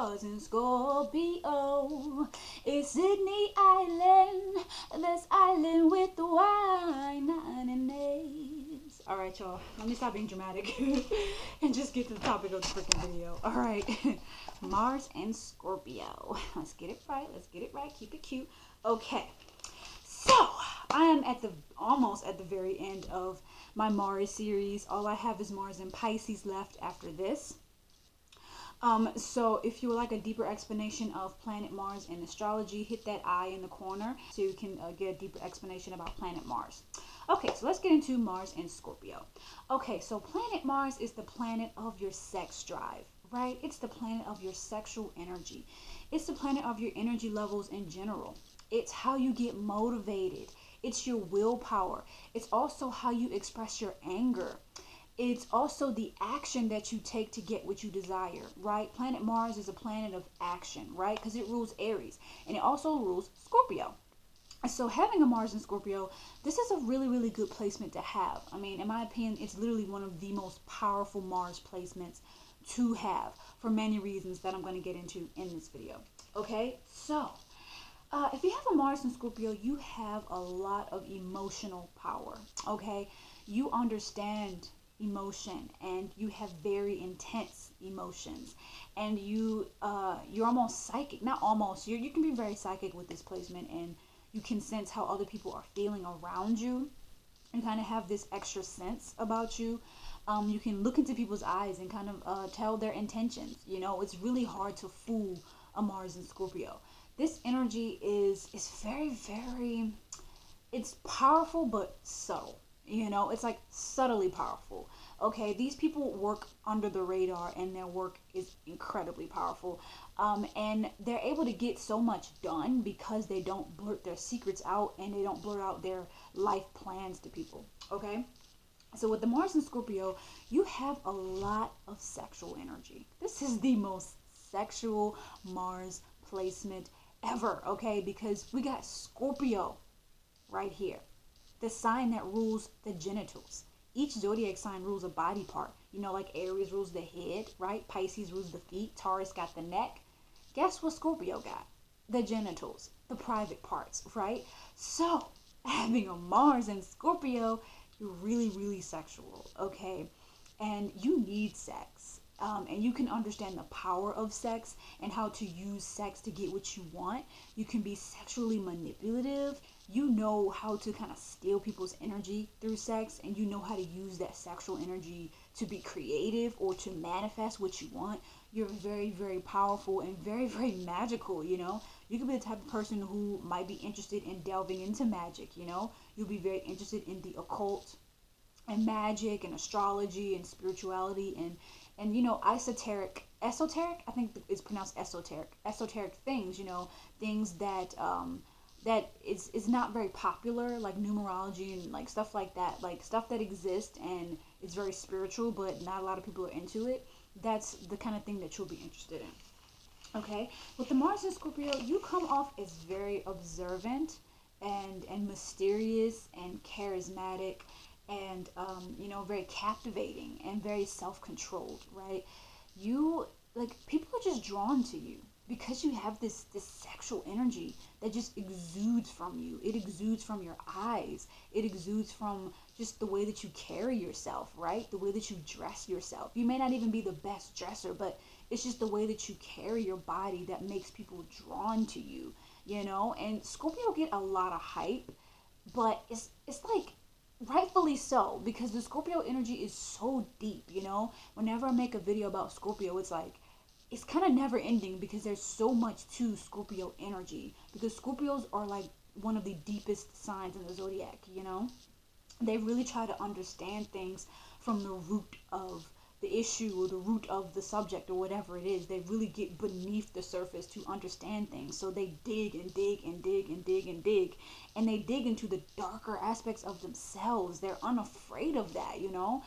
Mars and Scorpio. It's Sydney Island, this island with the wine, nine and eights. All right, y'all. Let me stop being dramatic and just get to the topic of the freaking video. All right, Mars and Scorpio. Let's get it right. Let's get it right. Keep it cute. Okay. So I am almost at the very end of my Mars series. All I have is Mars and Pisces left after this. So if you would like a deeper explanation of planet Mars and astrology, hit that I in the corner so you can get a deeper explanation about planet Mars. Okay, so let's get into Mars and Scorpio. Okay, so planet Mars is the planet of your sex drive, right? It's the planet of your sexual energy. It's the planet of your energy levels in general. It's how you get motivated. It's your willpower. It's also how you express your anger. It's also the action that you take to get what you desire, right? Planet Mars is a planet of action, right? Because it rules Aries and it also rules Scorpio. So having a Mars in Scorpio, this is a really, really good placement to have. I mean, in my opinion, it's literally one of the most powerful Mars placements to have for many reasons that I'm going to get into in this video. Okay, so if you have a Mars in Scorpio, you have a lot of emotional power. Okay, you understand emotion and you have very intense emotions, and you're almost psychic. Not almost, you can be very psychic with this placement, and you can sense how other people are feeling around you. You kind of have this extra sense about you. You can look into people's eyes and kind of tell their intentions. You know, it's really hard to fool a Mars in Scorpio. This energy is very, very, it's powerful but subtle. You know, it's like subtly powerful. Okay, these people work under the radar and their work is incredibly powerful. And they're able to get so much done because they don't blurt their secrets out and they don't blurt out their life plans to people. Okay, so with the Mars in Scorpio, you have a lot of sexual energy. This is the most sexual Mars placement ever, okay, because we got Scorpio right here, the sign that rules the genitals. Each zodiac sign rules a body part. You know, like Aries rules the head, right? Pisces rules the feet. Taurus got the neck. Guess what Scorpio got? The genitals, the private parts, right? So, having a Mars in Scorpio, you're really, really sexual, okay? And you need sex. And you can understand the power of sex and how to use sex to get what you want. You can be sexually manipulative. You know how to kind of steal people's energy through sex, and you know how to use that sexual energy to be creative or to manifest what you want. You're very, very powerful and very, very magical, you know. You could be the type of person who might be interested in delving into magic, you know. You'll be very interested in the occult and magic and astrology and spirituality and you know, esoteric, I think it's pronounced esoteric things, you know, things that that is not very popular, like numerology and like stuff like that, like stuff that exists and is very spiritual but not a lot of people are into it. That's the kind of thing that you'll be interested in. Okay, with the Mars in Scorpio, you come off as very observant and mysterious and charismatic and you know, very captivating and very self-controlled, right? You, like, people are just drawn to you because you have this sexual energy that just exudes from you. It exudes from your eyes. It exudes from just the way that you carry yourself, right? The way that you dress yourself. You may not even be the best dresser, but it's just the way that you carry your body that makes people drawn to you, you know? And Scorpio get a lot of hype, but it's like rightfully so, because the Scorpio energy is so deep, you know. Whenever I make a video about Scorpio, it's like it's kind of never ending because there's so much to Scorpio energy, because Scorpios are like one of the deepest signs in the zodiac, you know. They really try to understand things from the root of the issue or the root of the subject or whatever it is. They really get beneath the surface to understand things. So they dig and dig and dig and dig and dig, and they dig into the darker aspects of themselves. They're unafraid of that, you know.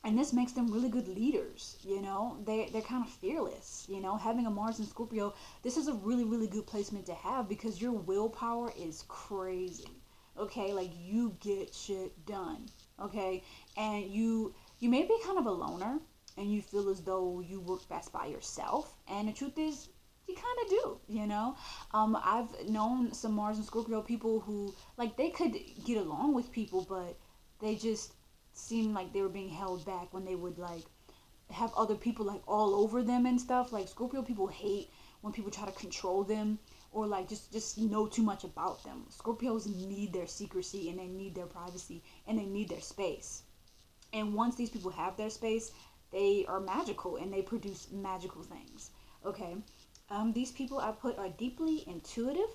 And this makes them really good leaders, you know. They're kind of fearless, you know. Having a Mars in Scorpio, this is a really, really good placement to have because your willpower is crazy. Okay, like you get shit done. Okay, and you may be kind of a loner and you feel as though you work best by yourself. And the truth is, you kind of do, you know. I've known some Mars and Scorpio people who, like, they could get along with people, but they just seemed like they were being held back when they would, like, have other people, like, all over them and stuff. Like, Scorpio people hate when people try to control them, or like just know too much about them. Scorpios need their secrecy, and they need their privacy, and they need their space. And once these people have their space, they are magical, and they produce magical things. Okay. These people I put are deeply intuitive,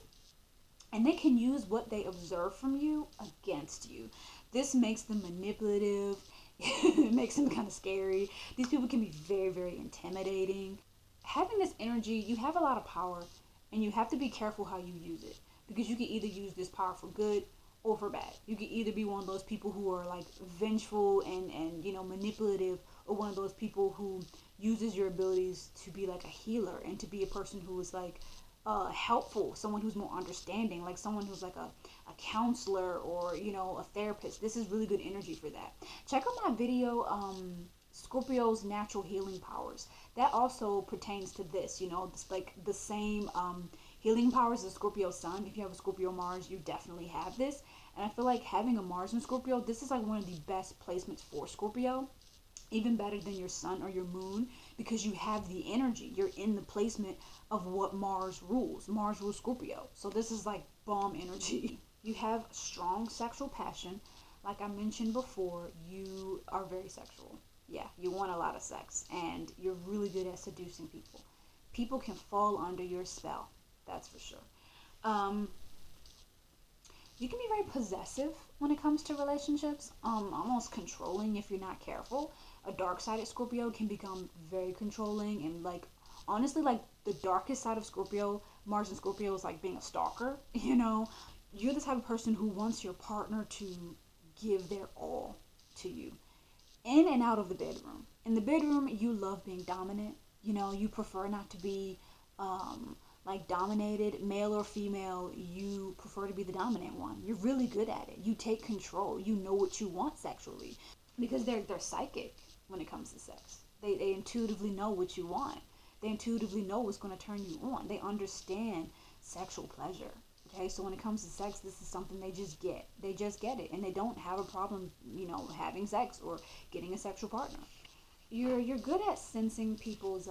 and they can use what they observe from you against you. This makes them manipulative. It makes them kind of scary. These people can be very, very intimidating. Having this energy, you have a lot of power, and you have to be careful how you use it, because you can either use this power for good or for bad. You can either be one of those people who are like vengeful and manipulative, or one of those people who uses your abilities to be like a healer, and to be a person who is like helpful, someone who's more understanding, like someone who's like a counselor, or a therapist. This is really good energy for that. Check out my video, Scorpio's natural healing powers. That also pertains to this. It's like the same healing powers as Scorpio Sun. If you have a Scorpio Mars, you definitely have this. And I feel like having a Mars in Scorpio, this is like one of the best placements for Scorpio, even better than your sun or your moon, because you have the energy. You're in the placement of what Mars rules. Mars rules Scorpio. So this is like bomb energy. You have strong sexual passion. Like I mentioned before, you are very sexual. Yeah, you want a lot of sex, and you're really good at seducing people. People can fall under your spell. That's for sure. You can be very possessive when it comes to relationships, almost controlling if you're not careful. A dark-sided Scorpio can become very controlling, and like honestly, like the darkest side of Scorpio, Mars and Scorpio, is like being a stalker. You're the type of person who wants your partner to give their all to you, in and out of the bedroom. In the bedroom, you love being dominant. You prefer not to be like dominated, male or female. You prefer to be the dominant one. You're really good at it. You take control. You know what you want sexually, because they're psychic when it comes to sex. They intuitively know what you want. They intuitively know what's going to turn you on. They understand sexual pleasure. Okay, so when it comes to sex, this is something they just get. They just get it, and they don't have a problem, having sex or getting a sexual partner. You're good at sensing people's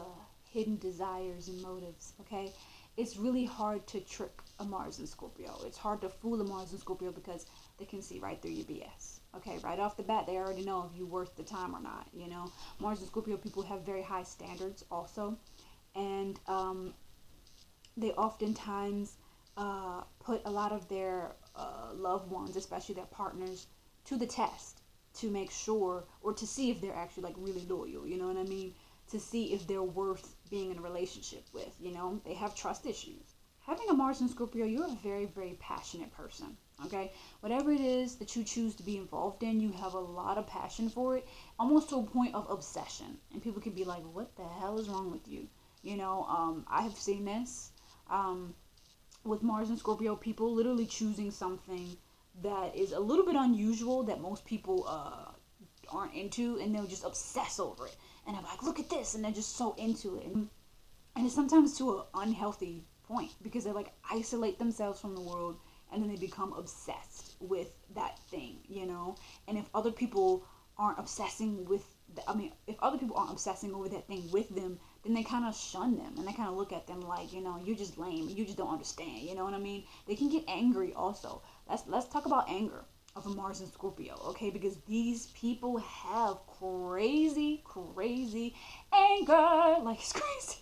hidden desires and motives. Okay, it's really hard to trick a Mars and Scorpio. It's hard to fool a Mars and Scorpio, because they can see right through your BS. Okay, right off the bat, they already know if you're worth the time or not. Mars and Scorpio people have very high standards also, and they oftentimes put a lot of their loved ones, especially their partners, to the test, to make sure, or to see if they're actually like really loyal. You know what I mean? To see if they're worth being in a relationship with. They have trust issues. Having a Mars in Scorpio, you're a very, very passionate person. Okay, whatever it is that you choose to be involved in, you have a lot of passion for it, almost to a point of obsession. And people can be like, "What the hell is wrong with you?" I have seen this. With Mars and Scorpio people literally choosing something that is a little bit unusual, that most people aren't into, and they'll just obsess over it. And I'm like, look at this, and they're just so into it. And it's sometimes to an unhealthy point, because they like isolate themselves from the world, and then they become obsessed with that thing. And if other people aren't obsessing with if other people aren't obsessing over that thing with them, then they kind of shun them, and they kind of look at them like, you're just lame, you just don't understand. You know what I mean? They can get angry also. Let's talk about anger of a Mars and Scorpio, okay? Because these people have crazy anger. Like, it's crazy.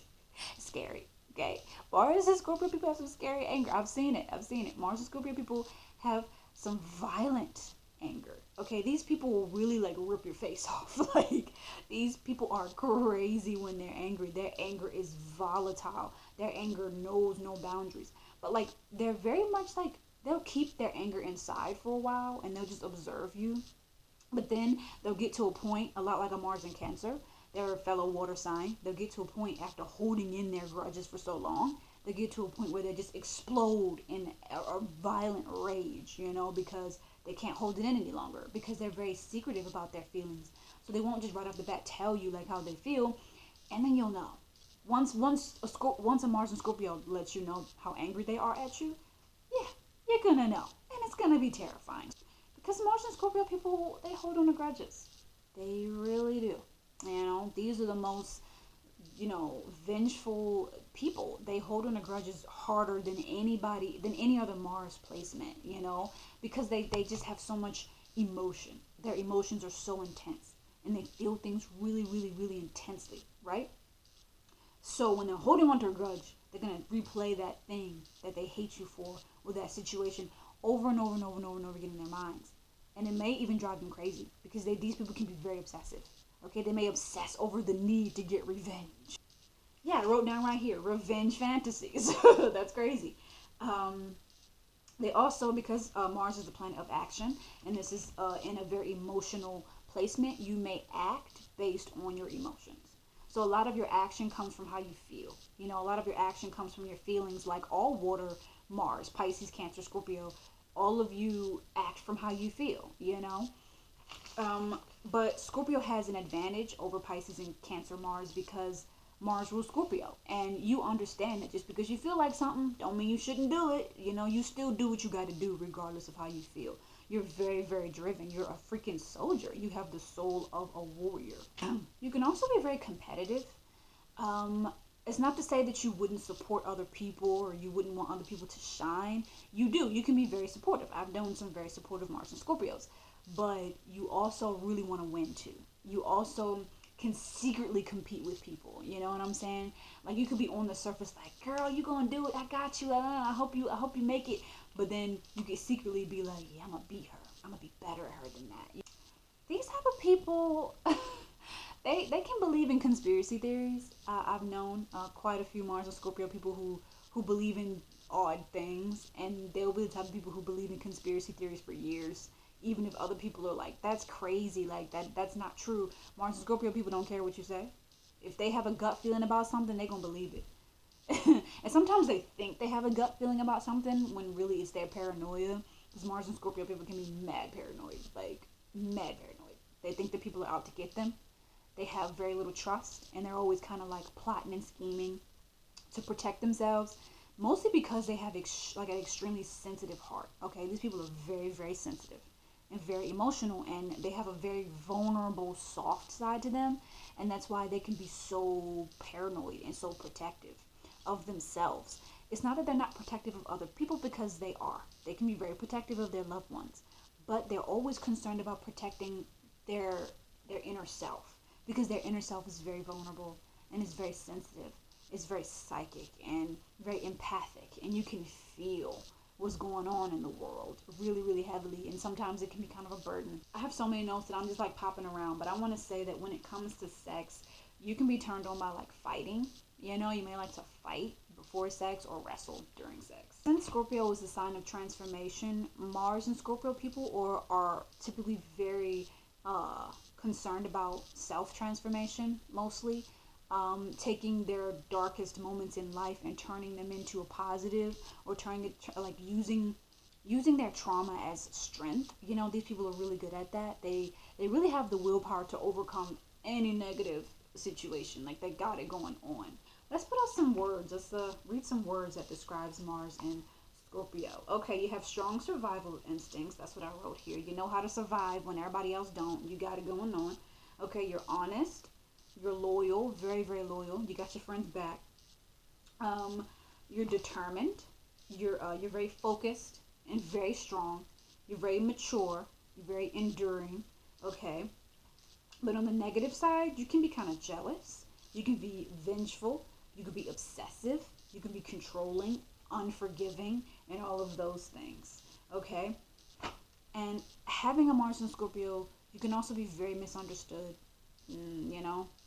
It's scary, okay? Mars and Scorpio people have some scary anger. I've seen it. Mars and Scorpio people have some violent anger. Okay, these people will really like rip your face off. Like, these people are crazy when they're angry. Their anger is volatile. Their anger knows no boundaries. But like, they're very much like, they'll keep their anger inside for a while, and they'll just observe you. But then they'll get to a point, a lot like a Mars and Cancer. They're a fellow water sign. They'll get to a point after holding in their grudges for so long. They get to a point where they just explode in a violent rage, because they can't hold it in any longer, because they're very secretive about their feelings. So they won't just right off the bat tell you like how they feel, and then you'll know. Once a Mars and Scorpio lets you know how angry they are at you, yeah, you're gonna know, and it's gonna be terrifying. Because Mars and Scorpio people, they hold on to grudges. They really do. You know, these are the most, vengeful people. They hold on to grudges harder than any other Mars placement, because they just have so much emotion. Their emotions are so intense, and they feel things really, really, really intensely, right? So when they're holding on to a grudge, they're gonna replay that thing that they hate you for, or that situation, over and over and over and over and over again in their minds. And it may even drive them crazy, because these people can be very obsessive. Okay, they may obsess over the need to get revenge. Yeah, I wrote down right here, revenge fantasies. That's crazy. They also, because Mars is the planet of action, and this is in a very emotional placement, you may act based on your emotions. So a lot of your action comes from how you feel. A lot of your action comes from your feelings, like all water, Mars, Pisces, Cancer, Scorpio, all of you act from how you feel, But Scorpio has an advantage over Pisces and Cancer Mars because Mars rules Scorpio. And you understand that just because you feel like something don't mean you shouldn't do it. You still do what you got to do regardless of how you feel. You're very, very driven. You're a freaking soldier. You have the soul of a warrior. You can also be very competitive. It's not to say that you wouldn't support other people or you wouldn't want other people to shine. You do. You can be very supportive. I've known some very supportive Mars and Scorpios. But you also really want to win too. You also can secretly compete with people. You know what I'm saying? Like you could be on the surface like, girl, you gonna do it. I got you. I hope you make it. But then you could secretly be like, yeah, I'm gonna beat her. I'm gonna be better at her than that. These type of people, they can believe in conspiracy theories. I've known quite a few Mars and Scorpio people who believe in odd things, and they'll be the type of people who believe in conspiracy theories for years. Even if other people are like, that's crazy, like that's not true. Mars and Scorpio people don't care what you say. If they have a gut feeling about something, they're gonna believe it. And sometimes they think they have a gut feeling about something when really it's their paranoia. Because Mars and Scorpio people can be mad paranoid, like mad paranoid. They think that people are out to get them. They have very little trust, and they're always kind of like plotting and scheming to protect themselves. Mostly because they have like an extremely sensitive heart. Okay, these people are very, very sensitive and very emotional, and they have a very vulnerable, soft side to them, and that's why they can be so paranoid and so protective of themselves. It's not that they're not protective of other people, because they are. They can be very protective of their loved ones, but they're always concerned about protecting their inner self, because their inner self is very vulnerable and is very sensitive. It's very psychic and very empathic, and you can feel what's going on in the world really, really heavily, and sometimes it can be kind of a burden. I have so many notes that I'm just like popping around, but I want to say that when it comes to sex, you can be turned on by like fighting. You may like to fight before sex or wrestle during sex. Since Scorpio is a sign of transformation, Mars and Scorpio people are typically very concerned about self-transformation, mostly. Taking their darkest moments in life and turning them into a positive, or turning it like using their trauma as strength. These people are really good at that. They really have the willpower to overcome any negative situation. Like they got it going on. Let's put out some words. Let's read some words that describes Mars and Scorpio. Okay, you have strong survival instincts. That's what I wrote here. You know how to survive when everybody else don't. You got it going on. Okay, you're honest. You're loyal, very, very loyal. You got your friends back. You're determined. You're very focused and very strong. You're very mature. You're very enduring. Okay. But on the negative side, you can be kind of jealous. You can be vengeful. You can be obsessive. You can be controlling, unforgiving, and all of those things. Okay. And having a Mars in Scorpio, you can also be very misunderstood.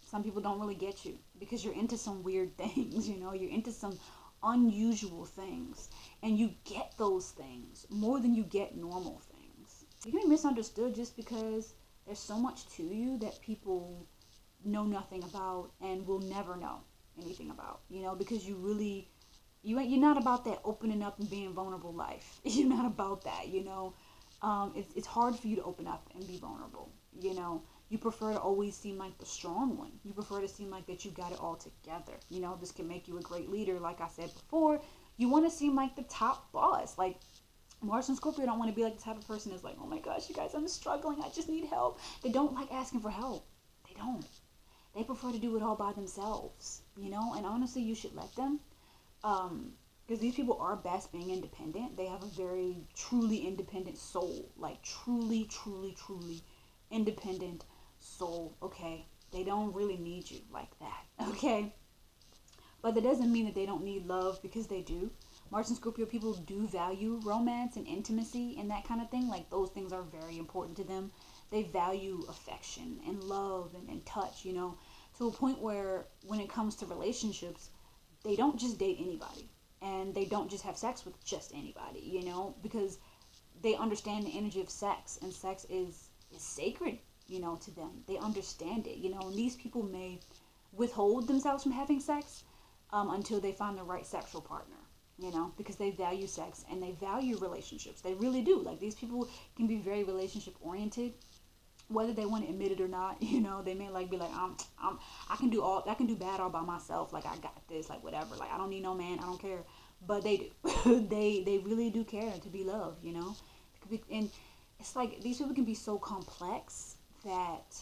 Some people don't really get you because you're into some weird things. You're into some unusual things, and you get those things more than you get normal things. You can be misunderstood just because there's so much to you that people know nothing about and will never know anything about, because you're not about that opening up and being vulnerable life. You're not about that. It's hard for you to open up and be vulnerable. You prefer to always seem like the strong one. You prefer to seem like that you got it all together. You know, this can make you a great leader. Like I said before, you want to seem like the top boss. Like Mars and Scorpio don't want to be like the type of person that's like, oh my gosh, you guys, I'm struggling. I just need help. They don't like asking for help. They don't. They prefer to do it all by themselves, you know? And honestly, you should let them. Because these people are best being independent. They have a very truly independent soul. Like truly, truly, truly independent soul, okay? They don't really need you like that, okay? But that doesn't mean that they don't need love, because they do. Mars and Scorpio people do value romance and intimacy and that kind of thing. Like those things are very important to them. They value affection and love and touch, you know, to a point where when it comes to relationships, they don't just date anybody, and they don't just have sex with just anybody, you know, because they understand the energy of sex, and sex is sacred, you know, to them. They understand it, you know, and these people may withhold themselves from having sex until they find the right sexual partner, you know, because they value sex and they value relationships. They really do. Like these people can be very relationship oriented, whether they want to admit it or not. You know, they may like be like, I can do bad all by myself. Like I got this, like whatever. Like I don't need no man. I don't care. But they do. they really do care to be loved. You know, and it's like these people can be so complex that,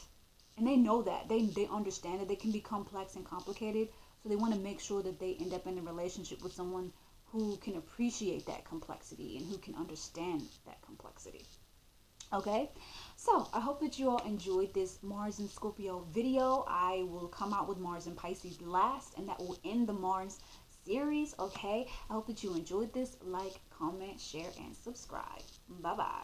and they know that they understand that they can be complex and complicated. So they want to make sure that they end up in a relationship with someone who can appreciate that complexity and who can understand that complexity. Okay, so I hope that you all enjoyed this Mars and Scorpio video. I will come out with Mars and Pisces last, and that will end the Mars series. Okay, I hope that you enjoyed this. Like, comment, share, and subscribe. Bye bye.